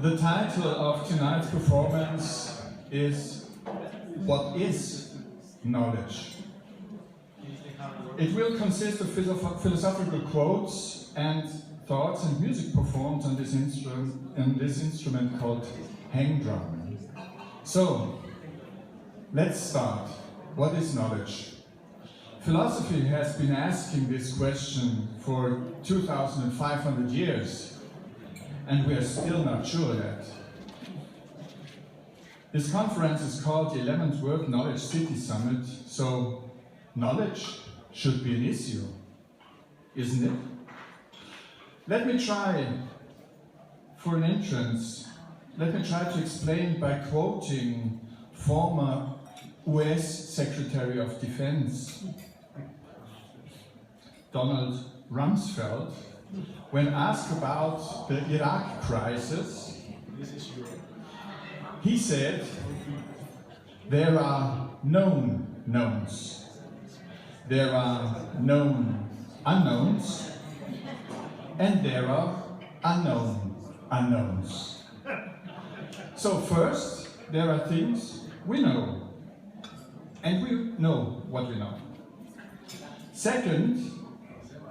The title of tonight's performance is What is Knowledge? It will consist of philosophical quotes and thoughts and music performed on this instrument called hang drum. So, let's start. What is knowledge? Philosophy has been asking this question for 2,500 years, and we are still not sure yet. This conference is called the 11th World Knowledge City Summit, so knowledge should be an issue, isn't it? Let me try, for an entrance, to explain by quoting former US Secretary of Defense Donald Rumsfeld, when asked about the Iraq crisis. He said, there are known knowns, there are known unknowns, and there are unknown unknowns. So first, there are things we know, and we know what we know. Second,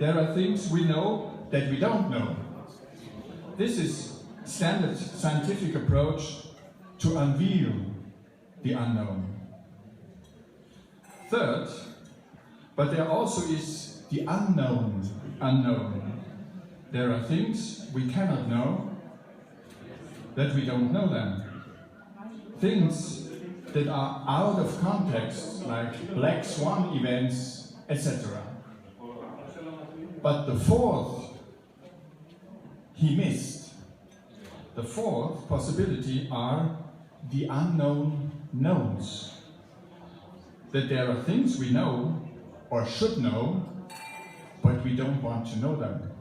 there are things we know that we don't know. This is standard scientific approach to unveil the unknown. Third, but there also is the unknown unknown. There are things we cannot know, that we don't know them. Things that are out of context, like black swan events, etc. But the fourth, he missed. The fourth possibility are the unknown knowns. That there are things we know, or should know, but we don't want to know them.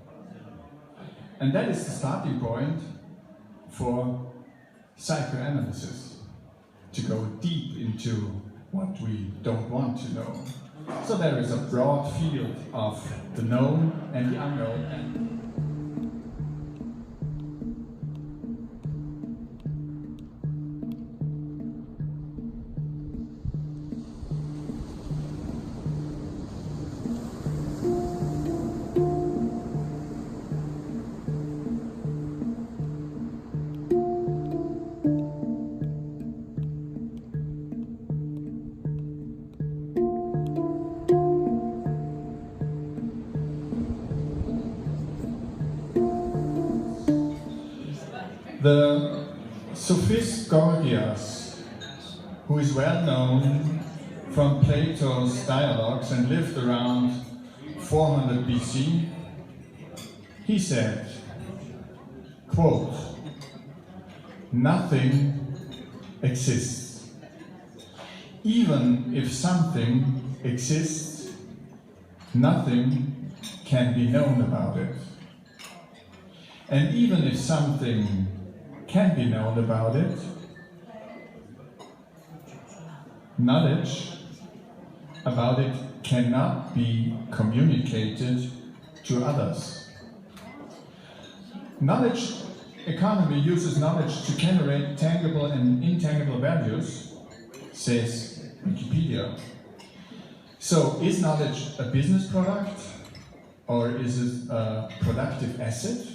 And that is the starting point for psychoanalysis, to go deep into what we don't want to know. So there is a broad field of the known and the unknown. The sophist Gorgias, who is well known from Plato's dialogues and lived around 400 BC, he said, quote, "Nothing exists. Even if something exists, nothing can be known about it. And even if something can be known about it, knowledge about it cannot be communicated to others." Knowledge economy uses knowledge to generate tangible and intangible values, says Wikipedia. So is knowledge a business product, or is it a productive asset?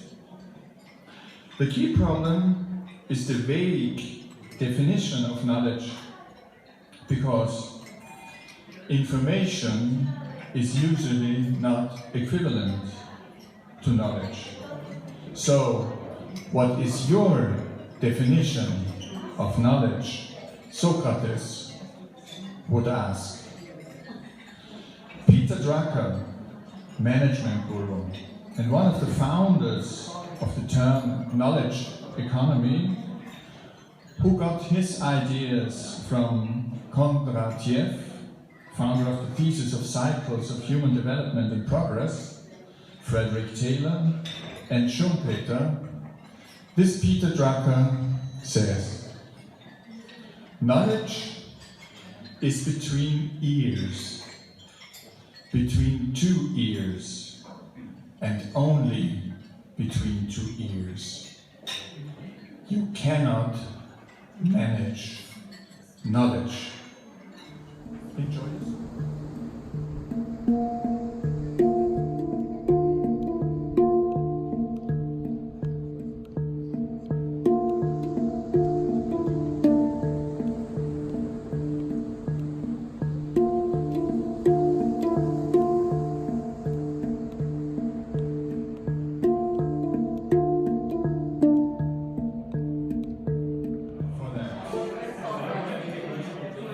The key problem is the vague definition of knowledge, because information is usually not equivalent to knowledge. So, what is your definition of knowledge? Socrates would ask. Peter Drucker, management guru, and one of the founders of the term knowledge economy, who got his ideas from Kondratiev, founder of the thesis of cycles of human development and progress, Frederick Taylor, and Schumpeter. This Peter Drucker says, knowledge is between ears, between two ears, and only between two ears. you cannot manage knowledge. Enjoy it.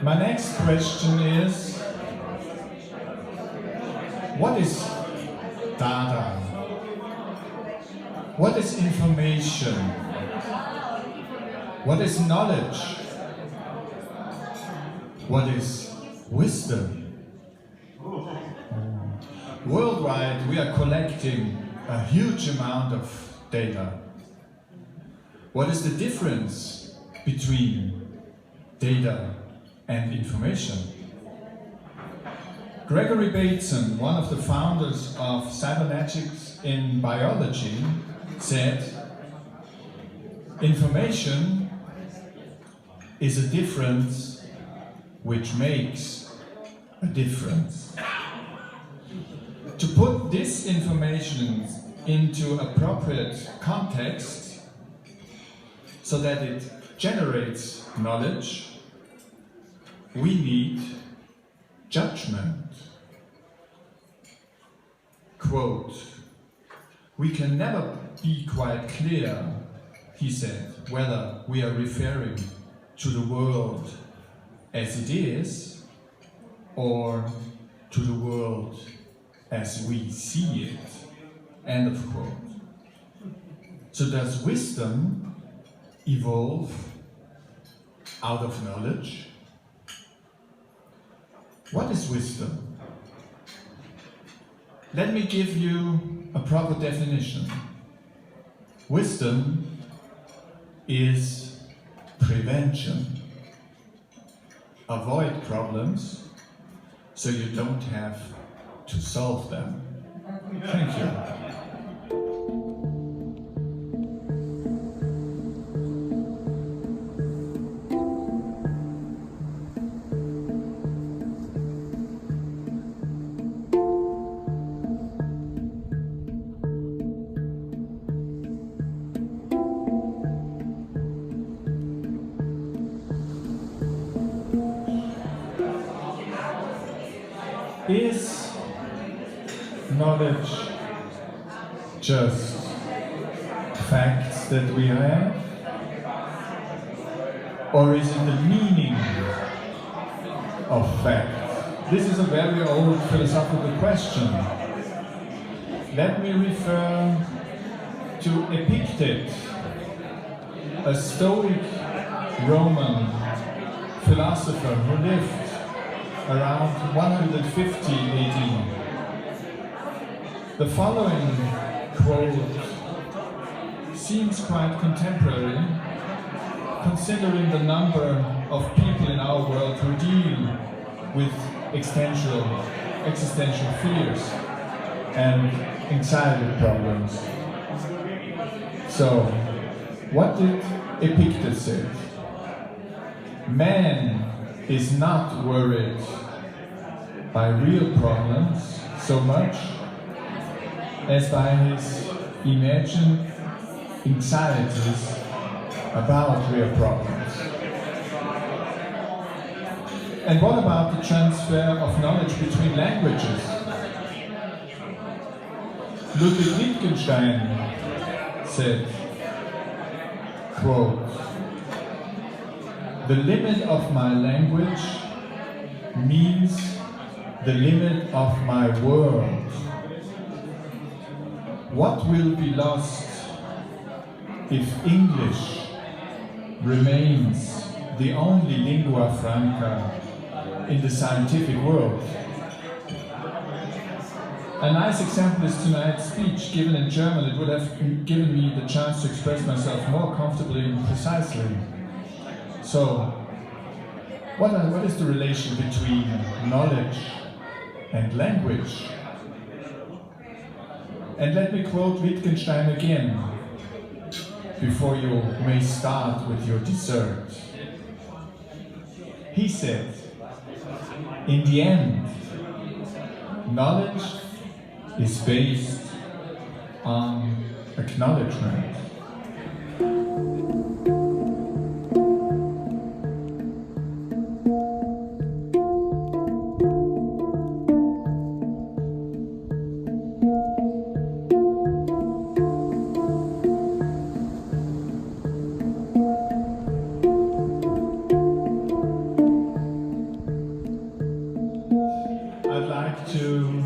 My next question is, what is data? What is information? What is knowledge? What is wisdom? Worldwide, we are collecting a huge amount of data. What is the difference between data and information? Gregory Bateson, one of the founders of cybernetics in biology, said, information is a difference which makes a difference. To put this information into appropriate context so that it generates knowledge, we need judgment. Quote, "We can never be quite clear," he said, "whether we are referring to the world as it is or to the world as we see it." End of quote. So does wisdom evolve out of knowledge? What is wisdom? Let me give you a proper definition. Wisdom is prevention. Avoid problems so you don't have to solve them. Thank you. Is knowledge just facts that we have? Or is it the meaning of facts? This is a very old philosophical question. Let me refer to Epictet, a Stoic Roman philosopher who lived around 150 AD. The following quote seems quite contemporary, considering the number of people in our world who deal with existential fears and anxiety problems. So, what did Epictet say? Man is not worried by real problems so much as by his imagined anxieties about real problems. And what about the transfer of knowledge between languages? Ludwig Wittgenstein said, quote, "The limit of my language means the limit of my world. What will be lost if English remains the only lingua franca in the scientific world?" A nice example is tonight's speech given in German. It would have given me the chance to express myself more comfortably and precisely. So, what is the relation between knowledge and language? And let me quote Wittgenstein again. before you may start with your dessert. He said, in the end, knowledge is based on acknowledgement. I'd like to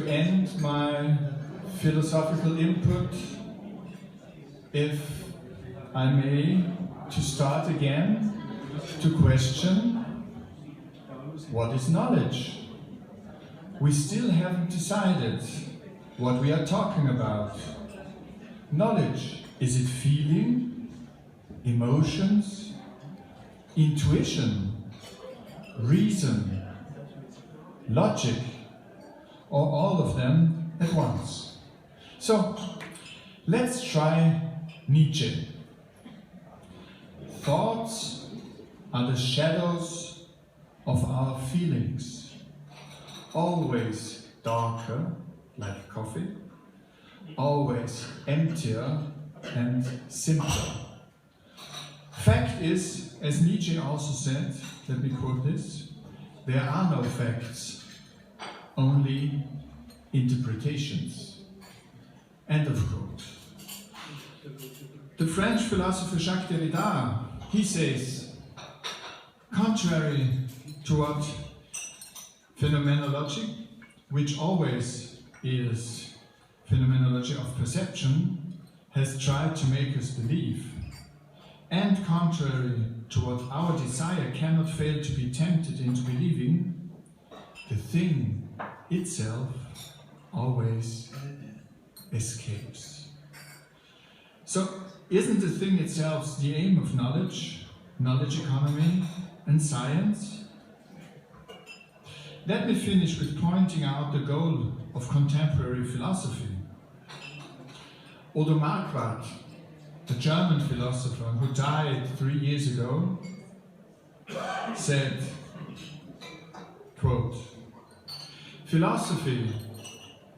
end my philosophical input, if I may, to start again to question, what is knowledge? We still haven't decided what we are talking about. Knowledge, is it feeling, emotions, intuition, reason, logic, or all of them at once? So, let's try Nietzsche. Thoughts are the shadows of our feelings, always darker, like coffee, always emptier and simpler. Fact is, as Nietzsche also said, let me quote this, there are no facts, only interpretations. End of quote. The French philosopher Jacques Derrida, he says, contrary to what phenomenology, which always is phenomenology of perception, has tried to make us believe, and contrary to what our desire cannot fail to be tempted into believing, the thing itself always escapes. So, isn't the thing itself the aim of knowledge, knowledge economy, and science? Let me finish with pointing out the goal of contemporary philosophy. Odo Marquardt, the German philosopher who died 3 years ago, said, quote, philosophy,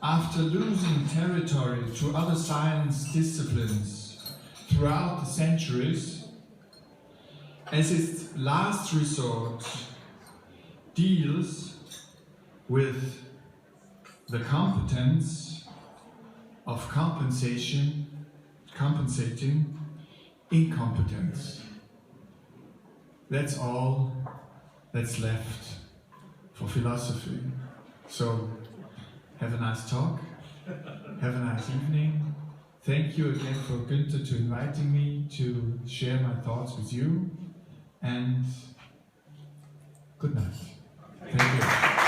after losing territory to other science disciplines throughout the centuries, as its last resort, deals with the competence of compensating incompetence. That's all that's left for philosophy. So, have a nice talk, have a nice evening. Thank you again for Günther to inviting me to share my thoughts with you, and good night. Thank you.